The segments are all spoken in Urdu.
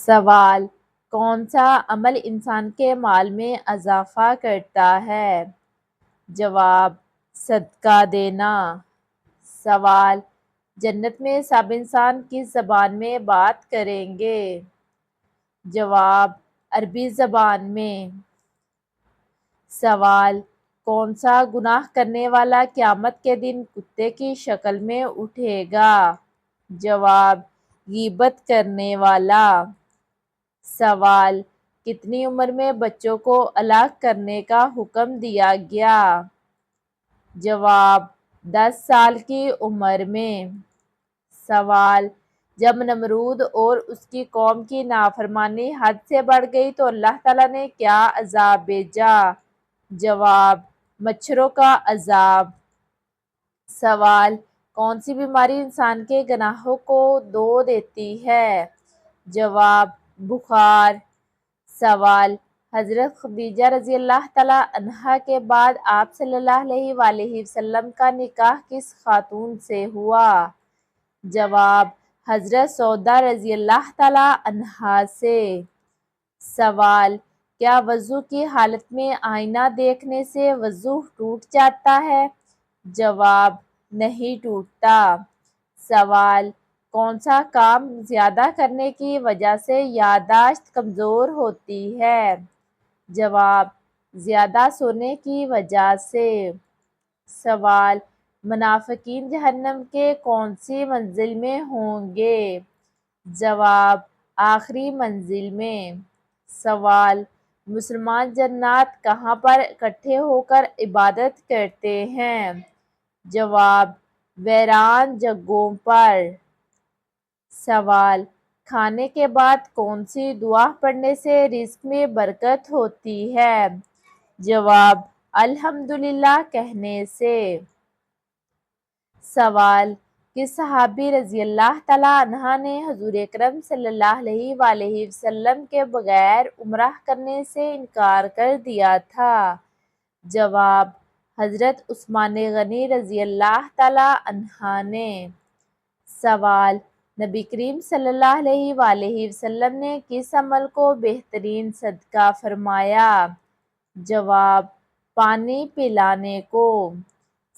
سوال: کون سا عمل انسان کے مال میں اضافہ کرتا ہے؟ جواب: صدقہ دینا۔ سوال: جنت میں سب انسان کس زبان میں بات کریں گے؟ جواب: عربی زبان میں۔ سوال: کون سا گناہ کرنے والا قیامت کے دن کتے کی شکل میں اٹھے گا؟ جواب: غیبت کرنے والا۔ سوال: کتنی عمر میں بچوں کو الگ کرنے کا حکم دیا گیا؟ جواب: 10 سال کی عمر میں۔ سوال: جب نمرود اور اس کی قوم کی نافرمانی حد سے بڑھ گئی تو اللہ تعالیٰ نے کیا عذاب بھیجا؟ جواب: مچھروں کا عذاب۔ سوال: کون سی بیماری انسان کے گناہوں کو دھو دیتی ہے؟ جواب: بخار۔ سوال: حضرت خدیجہ رضی اللہ تعالیٰ عنہا کے بعد آپ صلی اللہ علیہ وآلہ وسلم کا نکاح کس خاتون سے ہوا؟ جواب: حضرت سودا رضی اللہ تعالیٰ عنہا سے۔ سوال: کیا وضو کی حالت میں آئینہ دیکھنے سے وضو ٹوٹ جاتا ہے؟ جواب: نہیں ٹوٹتا۔ سوال: کون سا کام زیادہ کرنے کی وجہ سے یادداشت کمزور ہوتی ہے؟ جواب: زیادہ سونے کی وجہ سے۔ سوال: منافقین جہنم کے کون سی منزل میں ہوں گے؟ جواب: آخری منزل میں۔ سوال: مسلمان جنات کہاں پر اکٹھے ہو کر عبادت کرتے ہیں؟ جواب: ویران جگہوں پر۔ سوال: کھانے کے بعد کون سی دعا پڑھنے سے رزق میں برکت ہوتی ہے؟ جواب: الحمدللہ کہنے سے۔ سوال: کس صحابی رضی اللہ تعالیٰ عنہ نے حضور اکرم صلی اللہ علیہ وآلہ وسلم کے بغیر عمرہ کرنے سے انکار کر دیا تھا؟ جواب: حضرت عثمان غنی رضی اللہ تعالیٰ عنہ نے۔ سوال: نبی کریم صلی اللہ علیہ وآلہ وسلم نے کس عمل کو بہترین صدقہ فرمایا؟ جواب: پانی پلانے کو۔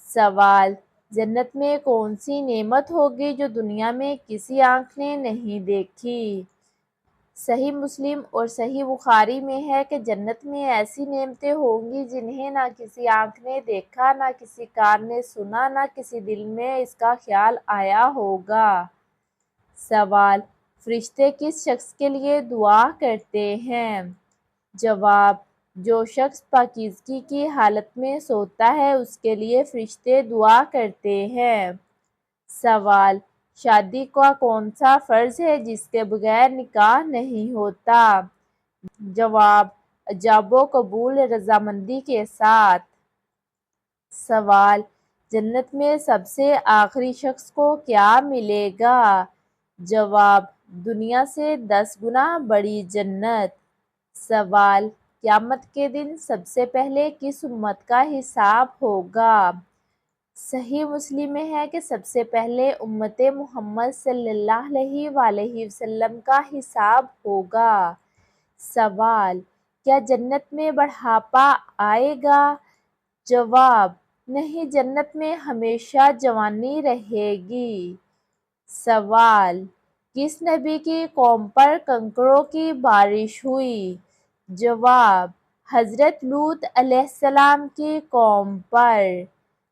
سوال: جنت میں کون سی نعمت ہوگی جو دنیا میں کسی آنکھ نے نہیں دیکھی؟ صحیح مسلم اور صحیح بخاری میں ہے کہ جنت میں ایسی نعمتیں ہوں گی جنہیں نہ کسی آنکھ نے دیکھا، نہ کسی کان نے سنا، نہ کسی دل میں اس کا خیال آیا ہوگا۔ سوال: فرشتے کس شخص کے لیے دعا کرتے ہیں؟ جواب: جو شخص پاکیزگی کی حالت میں سوتا ہے اس کے لیے فرشتے دعا کرتے ہیں۔ سوال: شادی کا کون سا فرض ہے جس کے بغیر نکاح نہیں ہوتا؟ جواب: ایجاب و قبول رضامندی کے ساتھ۔ سوال: جنت میں سب سے آخری شخص کو کیا ملے گا؟ جواب: دنیا سے 10 گنا بڑی جنت۔ سوال: قیامت کے دن سب سے پہلے کس امت کا حساب ہوگا؟ صحیح مسلم میں ہے کہ سب سے پہلے امت محمد صلی اللہ علیہ وآلہ وسلم کا حساب ہوگا۔ سوال: کیا جنت میں بڑھاپا آئے گا؟ جواب: نہیں، جنت میں ہمیشہ جوانی رہے گی۔ سوال: کس نبی کی قوم پر کنکروں کی بارش ہوئی؟ جواب: حضرت لوط علیہ السلام کی قوم پر۔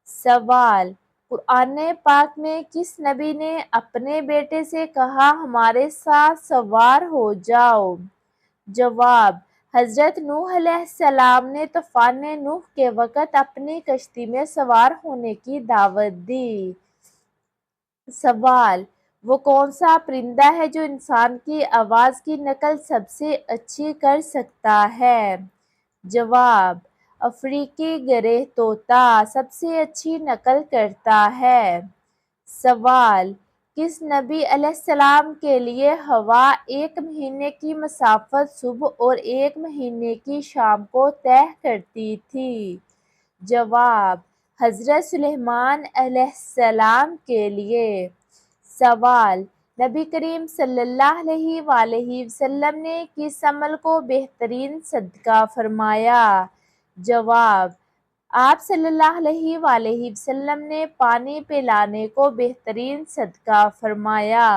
سوال: قرآن پاک میں کس نبی نے اپنے بیٹے سے کہا ہمارے ساتھ سوار ہو جاؤ؟ جواب: حضرت نوح علیہ السلام نے طوفان نوح کے وقت اپنی کشتی میں سوار ہونے کی دعوت دی۔ سوال: وہ کون سا پرندہ ہے جو انسان کی آواز کی نقل سب سے اچھی کر سکتا ہے؟ جواب: افریقی گرے طوطا سب سے اچھی نقل کرتا ہے۔ سوال: کس نبی علیہ السلام کے لیے ہوا 1 مہینے کی مسافت صبح اور 1 مہینے کی شام کو طے کرتی تھی؟ جواب: حضرت سلیمان علیہ السلام کے لیے۔ سوال: نبی کریم صلی اللہ علیہ وآلہ وسلم نے کس عمل کو بہترین صدقہ فرمایا؟ جواب: آپ صلی اللہ علیہ وآلہ وسلم نے پانی پلانے کو بہترین صدقہ فرمایا۔